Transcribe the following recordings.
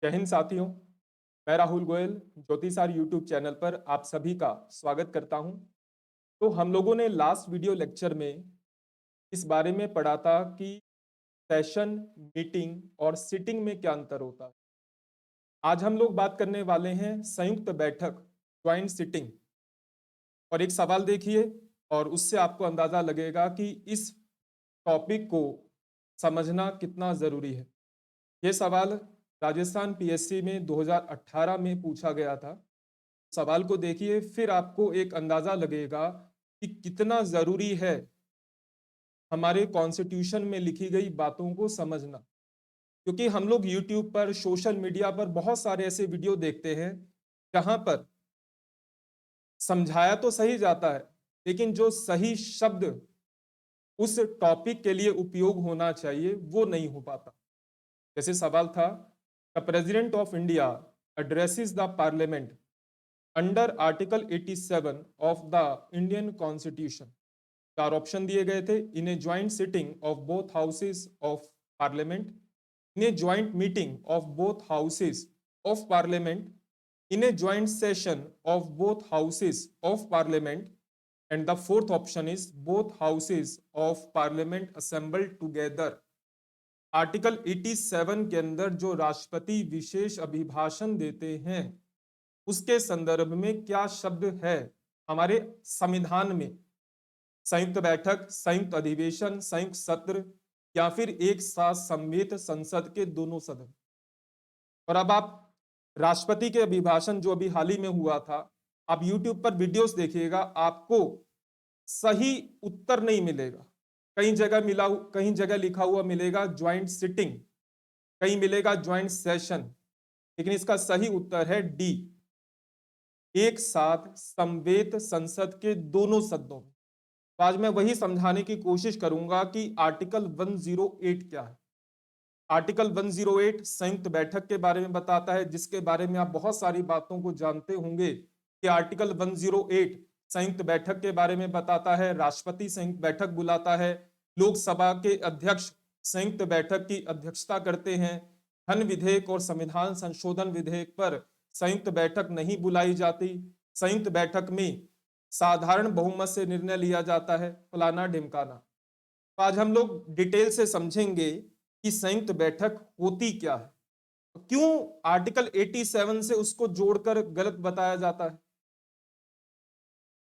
जय हिंद साथियों। मैं राहुल गोयल ज्योतिषार यूट्यूब चैनल पर आप सभी का स्वागत करता हूं। तो हम लोगों ने लास्ट वीडियो लेक्चर में इस बारे में पढ़ा था कि सेशन, मीटिंग और सिटिंग में क्या अंतर होता है। आज हम लोग बात करने वाले हैं संयुक्त बैठक, ज्वाइंट सिटिंग। और एक सवाल देखिए और उससे आपको अंदाजा लगेगा कि इस टॉपिक को समझना कितना जरूरी है। ये सवाल राजस्थान पीएससी में 2018 में पूछा गया था। सवाल को देखिए, फिर आपको एक अंदाजा लगेगा कि कितना जरूरी है हमारे कॉन्स्टिट्यूशन में लिखी गई बातों को समझना। क्योंकि हम लोग यूट्यूब पर, सोशल मीडिया पर बहुत सारे ऐसे वीडियो देखते हैं जहां पर समझाया तो सही जाता है, लेकिन जो सही शब्द उस टॉपिक के लिए उपयोग होना चाहिए वो नहीं हो पाता। जैसे सवाल था, the president of India addresses the parliament under article 87 of the Indian constitution. चार ऑप्शन दिए गए थे, in a joint sitting of both houses of parliament, in a joint meeting of both houses of parliament, in a joint session of both houses of parliament, and the fourth option is both houses of parliament assembled together. Article 87 के अंदर जो राष्ट्रपति विशेष अभिभाषण देते हैं उसके संदर्भ में क्या शब्द है हमारे संविधान में। संयुक्त बैठक, संयुक्त अधिवेशन, संयुक्त सत्र या फिर एक साथ सम्मिलित संसद के दोनों सदन। और अब आप राष्ट्रपति के अभिभाषण जो अभी हाल ही में हुआ था, आप यूट्यूब पर वीडियोस देखिएगा, आपको सही उत्तर नहीं मिलेगा। कहीं जगह लिखा हुआ मिलेगा ज्वाइंट सिटिंग, कहीं मिलेगा ज्वाइंट सेशन, लेकिन इसका सही उत्तर है डी, एक साथ समवेत संसद के दोनों सदनों में। तो आज मैं वही समझाने की कोशिश करूंगा कि आर्टिकल 108 क्या है। आर्टिकल 108 संयुक्त बैठक के बारे में बताता है, जिसके बारे में आप बहुत सारी बातों को जानते होंगे कि आर्टिकल 108 संयुक्त बैठक के बारे में बताता है। राष्ट्रपति संयुक्त बैठक बुलाता है, लोकसभा के अध्यक्ष संयुक्त बैठक की अध्यक्षता करते हैं, धन विधेयक और संविधान संशोधन विधेयक पर संयुक्त बैठक नहीं बुलाई जाती, संयुक्त बैठक में साधारण बहुमत से निर्णय लिया जाता है, फलाना ढिमकाना। तो आज हम लोग डिटेल से समझेंगे कि संयुक्त बैठक होती क्या है, क्यों आर्टिकल 87 से उसको जोड़कर गलत बताया जाता है।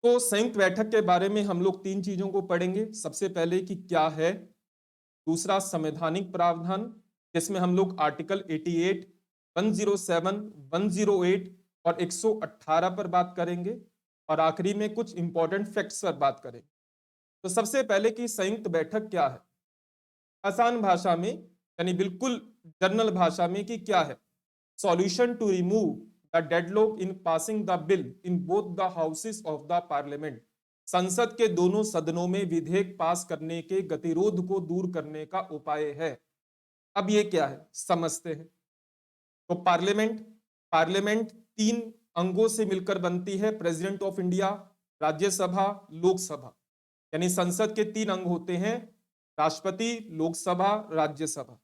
तो संयुक्त बैठक के बारे में हम लोग तीन चीजों को पढ़ेंगे। सबसे पहले कि क्या है, दूसरा संवैधानिक प्रावधान, जिसमें हम लोग आर्टिकल 88, 107, 108 और 118 पर बात करेंगे, और आखिरी में कुछ इंपॉर्टेंट फैक्ट्स पर बात करेंगे। तो सबसे पहले कि संयुक्त बैठक क्या है, आसान भाषा में यानी बिल्कुल जनरल भाषा में कि क्या है, solution to remove the deadlock in passing the bill in both the houses of the Parliament. संसद के दोनों सदनों में विधेयक पास करने के गतिरोध को दूर करने का उपाय है। अब ये क्या है समझते हैं। तो पार्लियामेंट, पार्लियामेंट तीन अंगों से मिलकर बनती है, president of India, Rajya Sabha, Lok Sabha. यानी संसद के तीन अंग होते हैं, राष्ट्रपति, लोकसभा, राज्यसभा।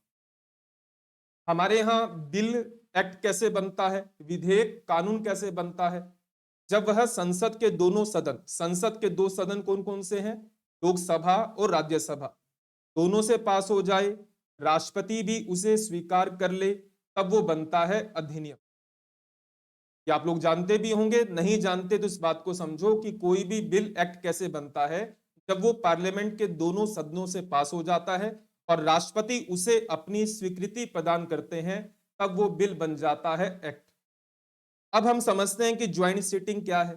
हमारे यहाँ बिल, एक्ट कैसे बनता है, विधेयक, कानून कैसे बनता है, जब वह संसद के दोनों सदन, संसद के दो सदन कौन कौन से हैं, लोकसभा और राज्यसभा, दोनों से पास हो जाए, राष्ट्रपति भी उसे स्वीकार कर ले, तब वो बनता है अधिनियम। ये आप लोग जानते भी होंगे, नहीं जानते तो इस बात को समझो कि कोई भी बिल, एक्ट कैसे बनता है, जब वो पार्लियामेंट के दोनों सदनों से पास हो जाता है और राष्ट्रपति उसे अपनी स्वीकृति प्रदान करते हैं, तब वो बिल बन जाता है एक्ट। अब हम समझते हैं कि ज्वाइंट सिटिंग क्या है।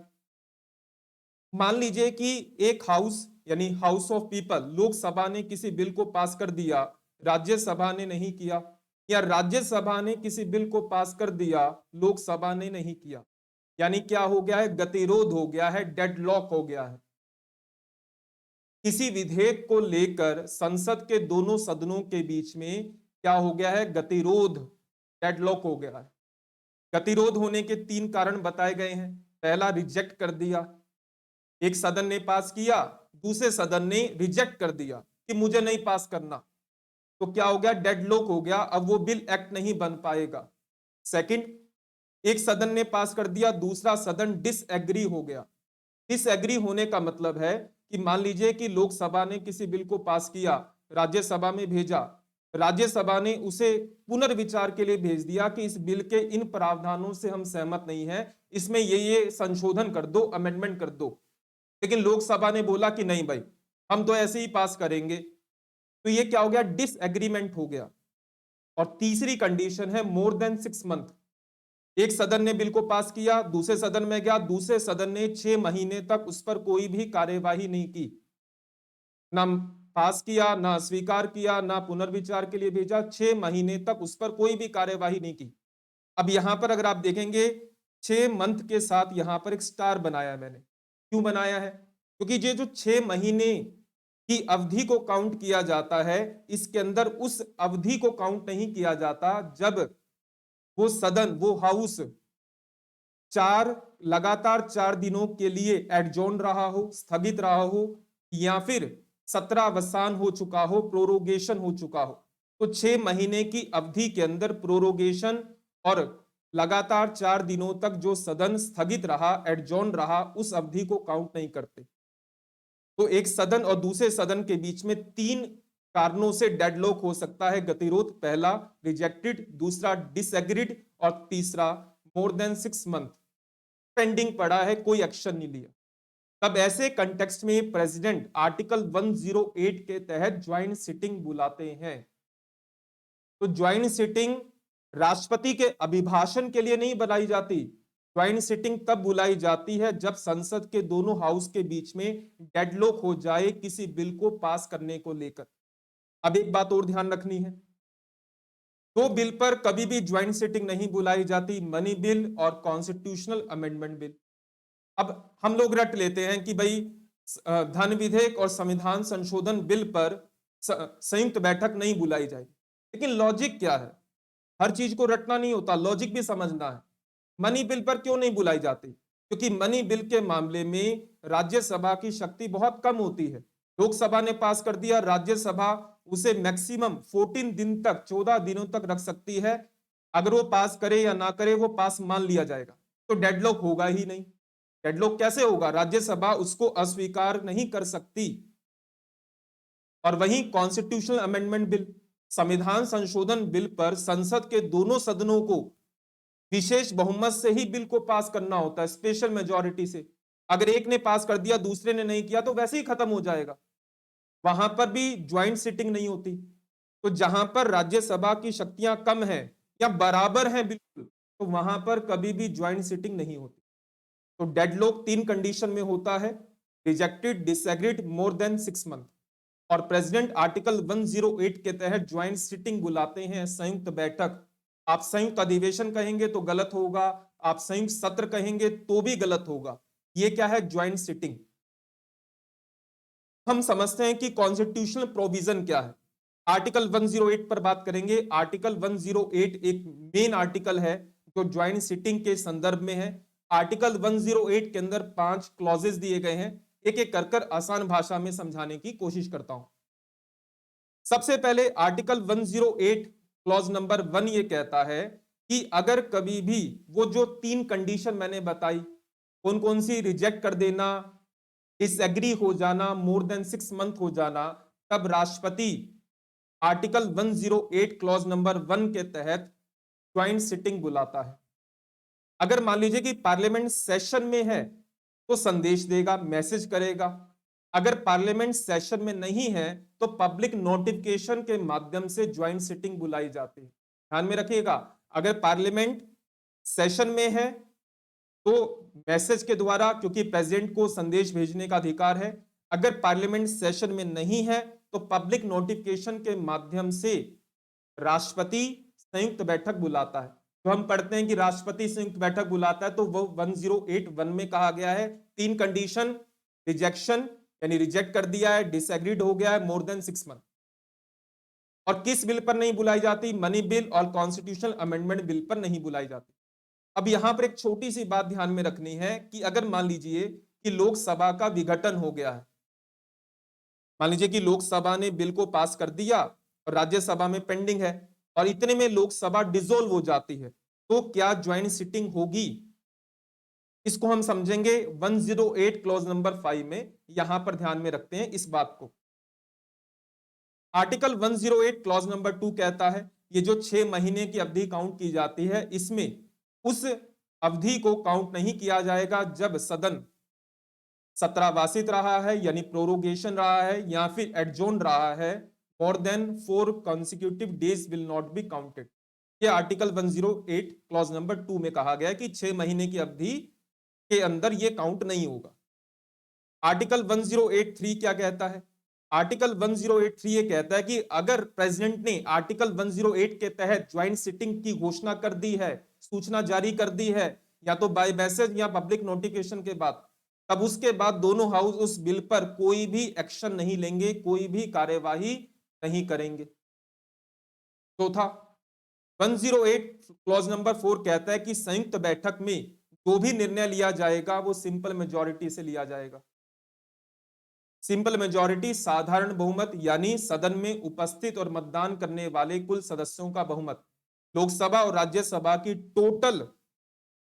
मान लीजिए कि एक हाउस यानी हाउस ऑफ पीपल, लोकसभा ने किसी बिल को पास कर दिया, राज्यसभा ने नहीं किया, या राज्यसभा ने किसी बिल को पास कर दिया, लोकसभा ने नहीं किया, यानी क्या हो गया है, गतिरोध हो गया है, डेडलॉक हो गया है। किसी विधेयक को लेकर संसद के दोनों सदनों के बीच में क्या हो गया है, गतिरोध, डेडलॉक हो गया है। गतिरोध होने के तीन कारण बताए गए हैं। पहला, रिजेक्ट कर दिया, एक सदन ने पास किया, दूसरे सदन ने रिजेक्ट कर दिया कि मुझे नहीं पास करना, तो क्या हो गया, डेडलॉक हो गया, अब वो बिल, एक्ट नहीं बन पाएगा। सेकंड, एक सदन ने पास कर दिया, दूसरा सदन डिसएग्री हो गया। डिसएग्री होने का मतलब है कि मान लीजिए कि लोकसभा ने किसी बिल को पास किया, राज्यसभा में भेजा, राज्यसभा ने उसे पुनर्विचार के लिए भेज दिया कि इस बिल के इन प्रावधानों से हम सहमत नहीं है, इसमें ये संशोधन कर दो, अमेंडमेंट कर दो। लेकिन लोकसभा ने बोला कि नहीं भाई, हम तो ऐसे ही पास करेंगे, तो ये क्या हो गया, डिसएग्रीमेंट हो गया। और तीसरी कंडीशन है मोर देन 6 मंथ। एक सदन ने बिल को पास किया, दूसरे सदन में गया, दूसरे सदन ने 6 महीने तक उस पर कोई भी कार्यवाही नहीं की, ना पास किया, ना स्वीकार किया, ना पुनर्विचार के लिए भेजा, 6 महीने तक उस पर कोई भी कार्यवाही नहीं की। अब यहां पर अगर आप देखेंगे 6 मंथ के साथ यहां पर एक स्टार बनाया मैंने। क्यों बनाया है? क्योंकि ये जो 6 महीने की अवधि को काउंट किया जाता है, इसके अंदर उस अवधि को काउंट नहीं किया जाता जब वो सदन, वो हाउस लगातार 4 दिनों के लिए एडजॉर्न रहा हो, स्थगित रहा हो, या फिर सत्रावसान हो चुका हो, प्रोरोगेशन हो चुका हो। तो 6 महीने की अवधि के अंदर प्रोरोगेशन और लगातार 4 दिनों तक जो सदन स्थगित रहा, एडजॉर्न रहा, उस अवधि को काउंट नहीं करते। तो एक सदन और दूसरे सदन के बीच में 3 कारणों से डेडलॉक हो सकता है, गतिरोध। पहला रिजेक्टेड, दूसरा डिसएग्रीड, और तीसरा मोर देन 6 मंथ पेंडिंग पड़ा है, कोई एक्शन नहीं लिया। तब ऐसे कंटेक्स्ट में प्रेसिडेंट आर्टिकल 108 के तहत ज्वाइंट सिटिंग बुलाते हैं। तो ज्वाइंट सिटिंग राष्ट्रपति के अभिभाषण के लिए नहीं बुलाई जाती, ज्वाइंट सिटिंग तब बुलाई जाती है जब संसद के दोनों हाउस के बीच में डेडलॉक हो जाए किसी बिल को पास करने को लेकर। अब एक बात और ध्यान रखनी है, दो बिल पर कभी भी ज्वाइंट सिटिंग नहीं बुलाई जाती, मनी बिल और कॉन्स्टिट्यूशनल अमेंडमेंट बिल। अब हम लोग रट लेते हैं कि भाई धन विधेयक और संविधान संशोधन बिल पर संयुक्त बैठक नहीं बुलाई जाएगी, लेकिन लॉजिक क्या है? हर चीज को रटना नहीं होता, लॉजिक भी समझना है। मनी बिल पर क्यों नहीं बुलाई जाती? क्योंकि मनी बिल के मामले में राज्यसभा की शक्ति बहुत कम होती है। लोकसभा ने पास कर दिया, राज्यसभा उसे मैक्सिमम 14 दिन तक, 14 दिनों तक रख सकती है। अगर वो पास करे या ना करे, वो पास मान लिया जाएगा, तो डेडलॉक होगा ही नहीं। डेडलॉक कैसे होगा? राज्यसभा उसको अस्वीकार नहीं कर सकती। और वहीं कॉन्स्टिट्यूशनल अमेंडमेंट बिल, संविधान संशोधन बिल पर संसद के दोनों सदनों को विशेष बहुमत से ही बिल को पास करना होता है, स्पेशल मेजॉरिटी से। अगर एक ने पास कर दिया, दूसरे ने नहीं किया, तो वैसे ही खत्म हो जाएगा। वहां पर भी ज्वाइंट सिटिंग नहीं होती। तो जहां पर राज्यसभा की शक्तियां कम है या बराबर हैं बिल्कुल, तो वहां पर कभी भी ज्वाइंट सिटिंग नहीं होती। तो डेडलॉक 3 कंडीशन में होता है, rejected, disagreed, more than 6 month. और प्रेसिडेंट आर्टिकल 108 के तहत ज्वाइंट सिटिंग बुलाते हैं, संयुक्त बैठक। आप संयुक्त अधिवेशन कहेंगे तो गलत होगा, आप संयुक्त सत्र कहेंगे तो भी गलत होगा। ये क्या है? Joint sitting. हम समझते हैं कि कॉन्स्टिट्यूशनल प्रोविजन क्या है। आर्टिकल 108 पर बात करेंगे। आर्टिकल 108 एक मेन आर्टिकल है जो ज्वाइंट सिटिंग के संदर्भ में है। आर्टिकल 108 के अंदर 5 क्लॉजेस दिए गए हैं। एक एक कर आसान भाषा में समझाने की कोशिश करता हूं। सबसे पहले आर्टिकल 108 क्लॉज नंबर 1 ये कहता है कि अगर कभी भी वो जो 3 कंडीशन मैंने बताई, कौन कौन सी, रिजेक्ट कर देना, डिसएग्री हो जाना, मोर देन 6 मंथ हो जाना, तब राष्ट्रपति आर्टिकल 108 क्लॉज नंबर 1 के तहत ज्वाइंट सिटिंग बुलाता है। अगर मान लीजिए कि पार्लियामेंट सेशन में है तो संदेश देगा, मैसेज करेगा। अगर पार्लियामेंट सेशन में नहीं है तो पब्लिक नोटिफिकेशन के माध्यम से ज्वाइंट सिटिंग बुलाई जाती है। ध्यान में रखिएगा, अगर पार्लियामेंट सेशन में है तो मैसेज के द्वारा, क्योंकि प्रेसिडेंट को संदेश भेजने का अधिकार है। अगर पार्लियामेंट सेशन में नहीं है तो पब्लिक नोटिफिकेशन के माध्यम से राष्ट्रपति संयुक्त बैठक बुलाता है। तो हम पढ़ते हैं कि राष्ट्रपति संयुक्त बैठक बुलाता है, तो वो 1081 में कहा गया है 3 कंडीशन, रिजेक्शन यानी रिजेक्ट कर दिया है, डिसएग्रीड हो गया है, मोर देन 6 मंथ। और किस बिल पर नहीं बुलाई जाती? मनी बिल और कॉन्स्टिट्यूशनल अमेंडमेंट बिल पर नहीं बुलाई जाती। अब यहां पर एक छोटी सी बात ध्यान में रखनी है कि अगर मान लीजिए कि लोकसभा का विघटन हो गया है, मान लीजिए कि लोकसभा ने बिल को पास कर दिया और राज्यसभा में पेंडिंग है, और इतने में लोकसभा डिसॉल्व हो जाती है, तो क्या ज्वाइंट सिटिंग होगी, इसको हम समझेंगे 108 क्लॉज नंबर 5 में। यहां पर ध्यान में रखते हैं इस बात को। आर्टिकल 108 क्लॉज नंबर 2 कहता है ये जो 6 महीने की अवधि काउंट की जाती है, इसमें उस अवधि को काउंट नहीं किया जाएगा जब सदन सत्रावासित रहा है यानी प्रोरोगेशन रहा है या फिर एडजोन रहा है। More than 4 consecutive days will not be counted. ये आर्टिकल 108 क्लॉज नंबर 2 में कहा गया है कि 6 महीने की अवधि के अंदर ये काउंट नहीं होगा। आर्टिकल 1083 क्या कहता है? आर्टिकल 1083 ये कहता है कि अगर प्रेसिडेंट ने आर्टिकल 108 के तहत ज्वाइंट सिटिंग की घोषणा कर दी है, सूचना जारी कर दी है, या तो बाय मैसेज या पब्लिक नोटिफिकेशन के बाद, तब उसके बाद दोनों हाउस उस बिल पर कोई भी एक्शन नहीं लेंगे, कोई भी कार्यवाही नहीं करेंगे। चौथा, 108 क्लॉज नंबर 4 कहता है कि संयुक्त बैठक में जो भी निर्णय लिया जाएगा वो सिंपल मेजॉरिटी से लिया जाएगा। सिंपल मेजॉरिटी साधारण बहुमत यानी सदन में उपस्थित और मतदान करने वाले कुल सदस्यों का बहुमत, लोकसभा और राज्यसभा की टोटल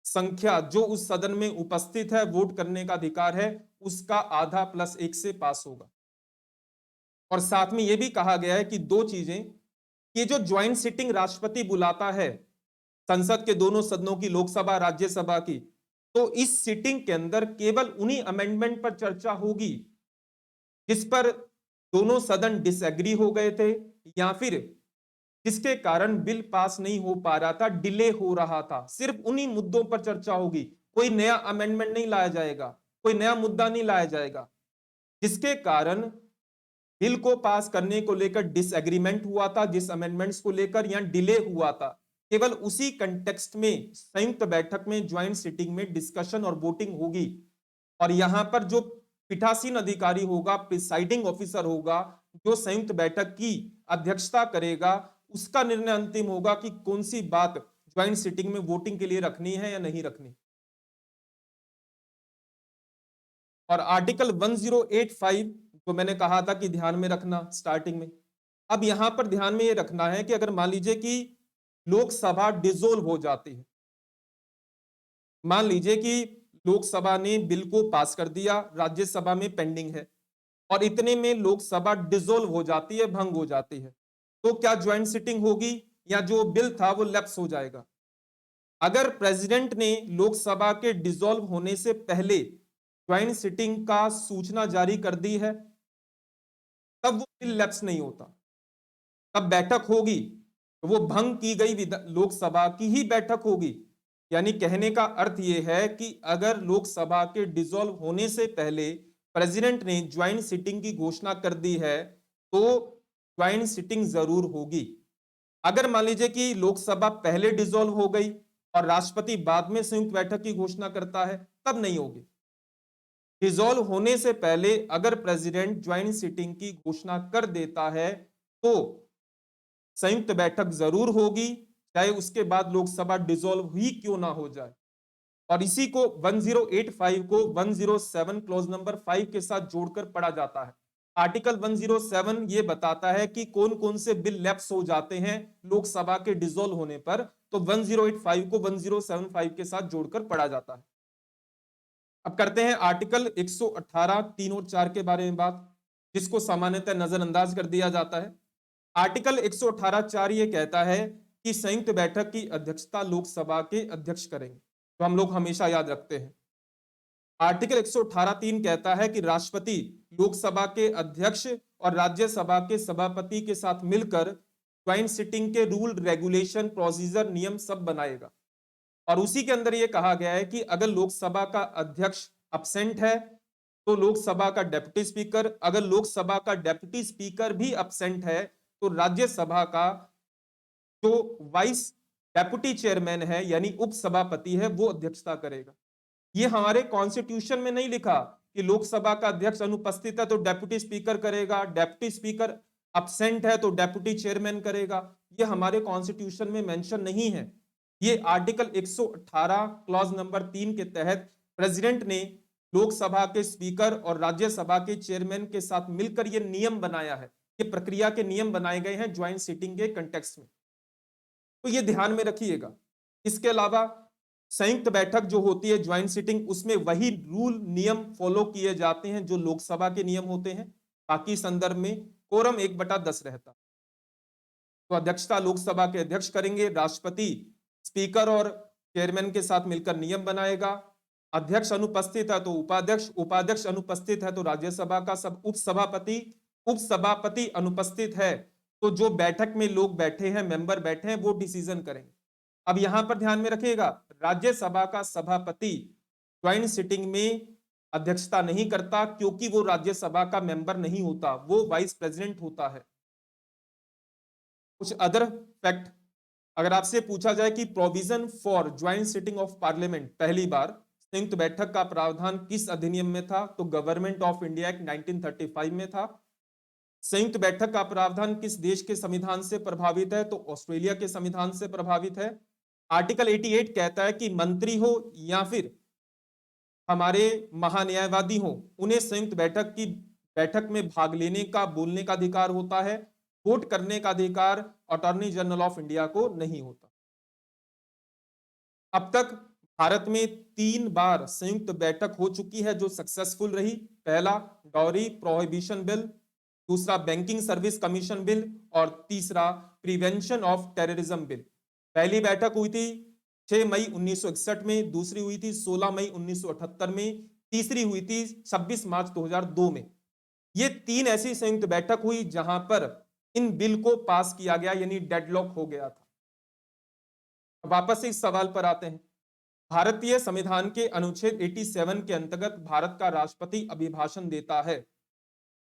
संख्या जो उस सदन में उपस्थित है, वोट करने का अधिकार है, उसका आधा प्लस 1 से पास होगा। और साथ में यह भी कहा गया है कि दो चीजें, ये जो ज्वाइंट सिटिंग राष्ट्रपति बुलाता है संसद के दोनों सदनों की, लोकसभा राज्यसभा की, तो इस सिटिंग के अंदर केवल उन्हीं अमेंडमेंट पर चर्चा होगी जिस पर दोनों सदन डिसएग्री हो गए थे या फिर जिसके कारण बिल पास नहीं हो पा रहा था, डिले हो रहा था। सिर्फ उन्हीं मुद्दों पर चर्चा होगी, कोई नया अमेंडमेंट नहीं लाया जाएगा, कोई नया मुद्दा नहीं लाया जाएगा। जिसके कारण बिल को पास करने को लेकर डिसएग्रीमेंट हुआ था, जिस अमेंडमेंट्स को लेकर यहां डिले हुआ था, केवल उसी कंटेक्स्ट में संयुक्त बैठक में ज्वाइंट सिटिंग में डिस्कशन और वोटिंग होगी। और यहां पर जो पीठासीन अधिकारी होगा, प्रिसाइडिंग ऑफिसर होगा, जो संयुक्त बैठक की अध्यक्षता करेगा, उसका निर्णय अंतिम होगा कि कौन सी बात ज्वाइंट सिटिंग में वोटिंग के लिए रखनी है या नहीं रखनी। और आर्टिकल 1085 जो मैंने कहा था कि ध्यान में रखना स्टार्टिंग में, अब यहां पर ध्यान में ये रखना है कि अगर मान लीजिए कि लोकसभा डिसोल्व हो जाती है, मान लीजिए कि लोकसभा ने बिल को पास कर दिया, राज्यसभा में पेंडिंग है, और इतने में लोकसभा डिसोल्व हो जाती है, भंग हो जाती है, तो क्या ज्वाइंट सिटिंग होगी या जो बिल था वो लैप्स हो जाएगा? अगर प्रेसिडेंट ने लोकसभा के डिसॉल्व होने से पहले ज्वाइंट सिटिंग का सूचना जारी कर दी है, तब वो बिल लैप्स नहीं होता, तब बैठक होगी तो वो भंग की गई लोकसभा की ही बैठक होगी। यानी कहने का अर्थ यह है कि अगर लोकसभा के डिसॉल्व होने से पहले प्रेसिडेंट ने ज्वाइंट सिटिंग की घोषणा कर दी है तो ज्वाइंट सिटिंग जरूर होगी। अगर मान लीजिए कि लोकसभा पहले डिसॉल्व हो गई और राष्ट्रपति बाद में संयुक्त बैठक की घोषणा करता है, तब नहीं होगी। डिसॉल्व होने से पहले अगर प्रेसिडेंट ज्वाइंट सिटिंग की घोषणा कर देता है तो संयुक्त बैठक जरूर होगी, चाहे उसके बाद लोकसभा डिसॉल्व ही क्यों ना हो जाए। और इसी को 1085 को 107 क्लॉज नंबर 5 के साथ जोड़कर पढ़ा जाता है। आर्टिकल 107 ये बताता है कि कौन कौन से बिल लैप्स हो जाते हैं लोकसभा के डिसॉल्व होने पर, तो 1085 को 1075 के साथ जोड़कर पढ़ा जाता है। अब करते हैं आर्टिकल 118 3 और 4 के बारे में बात, जिसको सामान्यतः नजरअंदाज कर दिया जाता है। आर्टिकल 118 4 ये कहता है कि संयुक्त बैठक की अध्यक्षता लोकसभा के अध्यक्ष करेंगे, तो हम लोग हमेशा याद रखते हैं। आर्टिकल 118 3 कहता है कि राष्ट्रपति लोकसभा के अध्यक्ष और राज्यसभा के सभापति के साथ मिलकर ज्वाइंट सिटिंग के रूल, रेगुलेशन, प्रोसीजर, नियम सब बनाएगा। और उसी के अंदर यह कहा गया है कि अगर लोकसभा का अध्यक्ष अब्सेंट है तो लोकसभा का डेप्यूटी स्पीकर, अगर लोकसभा का डेप्यूटी स्पीकर भी अब्सेंट है तो राज्यसभा का जो वाइस डेप्यूटी चेयरमैन है यानी उपसभापति है वो अध्यक्षता करेगा। ये हमारे कॉन्स्टिट्यूशन में नहीं लिखा कि लोकसभा का अध्यक्ष अनुपस्थित है तो डेप्यूटी स्पीकर करेगा, डेप्यूटी स्पीकर अब्सेंट है तो डेप्यूटी चेयरमैन करेगा। ये हमारे कॉन्स्टिट्यूशन में मेंशन नहीं है। ये आर्टिकल 118 क्लॉज नंबर 3 के तहत प्रेसिडेंट ने लोकसभा के स्पीकर और राज्यसभा के चेयरमैन के साथ मिलकर ये नियम बनाया है, ये प्रक्रिया के नियम बनाए गए हैं ज्वाइंट सिटिंग के कंटेक्स्ट में। तो ये ध्यान में रखिएगा इसके अलावा संयुक्त बैठक जो होती है ज्वाइंट सिटिंग, उसमें वही रूल नियम फॉलो किए जाते हैं जो लोकसभा के नियम होते हैं। बाकी संदर्भ में कोरम 1/10 रहता। तो अध्यक्षता लोकसभा के अध्यक्ष करेंगे, राष्ट्रपति स्पीकर और चेयरमैन के साथ मिलकर नियम बनाएगा। अध्यक्ष अनुपस्थित है तो उपाध्यक्ष, उपाध्यक्ष अनुपस्थित है तो राज्यसभा का सब उपसभापति, उपसभापति अनुपस्थित है तो जो बैठक में लोग बैठे हैं, मेंबर बैठे हैं, वो डिसीजन करेंगे। अब यहां पर ध्यान में रखिएगा, राज्यसभा का सभापति ज्वाइंट सिटिंग में अध्यक्षता नहीं करता क्योंकि वो राज्यसभा का मेंबर नहीं होता, वो वाइस प्रेसिडेंट होता है। कुछ अदर फैक्ट, अगर आपसे पूछा जाए कि provision for joint sitting of parliament, पहली बार संयुक्त बैठक का प्रावधान किस अधिनियम में था, तो गवर्नमेंट ऑफ इंडिया एक्ट 1935 में था। संयुक्त बैठक का प्रावधान किस देश के संविधान से प्रभावित है, तो ऑस्ट्रेलिया के संविधान से प्रभावित है। आर्टिकल 88 कहता है कि मंत्री हो या फिर हमारे महान्यायवादी हो, उन्हें संयुक्त बैठक में भाग लेने का, बोलने का अधिकार होता है। वोट करने का अधिकार अटॉर्नी जनरल ऑफ इंडिया को नहीं होता। अब तक भारत में 3 बार संयुक्त बैठक हो चुकी है जो सक्सेसफुल रही। पहला डाउरी प्रोहिबिशन बिल, दूसरा बैंकिंग सर्विस कमीशन बिल और तीसरा प्रिवेंशन ऑफ टेररिज्म बिल। पहली बैठक हुई थी 6 मई 1961 में, दूसरी हुई थी 16 मई 1978 में, तीसरी हुई थी 26 मार्च 2002 में। ये 3 ऐसी संयुक्त बैठक हुई जहां पर इन बिल को पास किया गया, यानी डेडलॉक हो गया था। वापस से इस सवाल पर आते हैं। भारतीय संविधान के अनुच्छेद 87 के अंतर्गत भारत का राष्ट्रपति अभिभाषण देता है।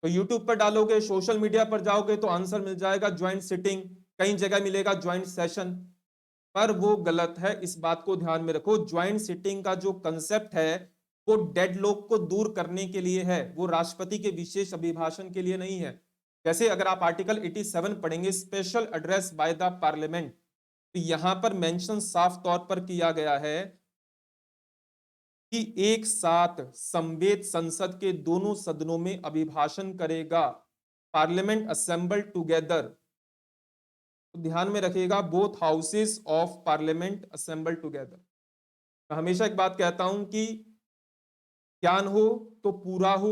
तो यूट्यूब पर डालोगे, सोशल मीडिया पर जाओगे तो आंसर मिल जाएगा ज्वाइंट सिटिंग, कई जगह मिलेगा ज्वाइंट सेशन, पर वो गलत है। इस बात को ध्यान में रखो, ज्वाइंट सिटिंग का जो कंसेप्ट है वो डेडलॉक को दूर करने के लिए है, वो राष्ट्रपति के विशेष अभिभाषण के लिए नहीं है। जैसे अगर आप आर्टिकल 87 पढ़ेंगे, special address by the parliament, तो यहां पर मेंशन साफ तौर पर किया गया है कि एक साथ संवेद संसद के दोनों सदनों में अभिभाषण करेगा, पार्लियामेंट असेंबल टुगेदर। तो ध्यान में रखिएगा, both houses of parliament assemble together. मैं हमेशा एक बात कहता हूं कि ज्ञान हो तो पूरा हो,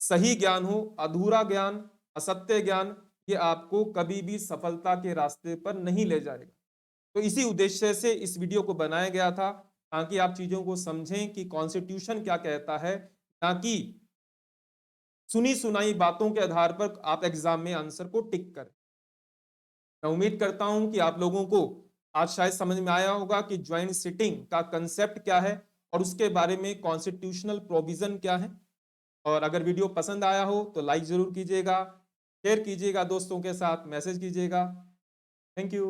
सही ज्ञान हो, अधूरा ज्ञान, असत्य ज्ञान, ये आपको कभी भी सफलता के रास्ते पर नहीं ले जाएगा। तो इसी उद्देश्य से इस वीडियो को बनाया गया था, ताकि आप चीजों को समझें कि कॉन्स्टिट्यूशन क्या कहता है, ताकि सुनी सुनाई बातों के आधार पर आप एग्जाम में आंसर को टिक करें। मैं उम्मीद करता हूं कि आप लोगों को आज शायद समझ में आया होगा कि ज्वाइंट सिटिंग का कंसेप्ट क्या है और उसके बारे में कॉन्स्टिट्यूशनल प्रोविजन क्या है। और अगर वीडियो पसंद आया हो तो लाइक जरूर कीजिएगा, शेयर कीजिएगा दोस्तों के साथ, मैसेज कीजिएगा। Thank you.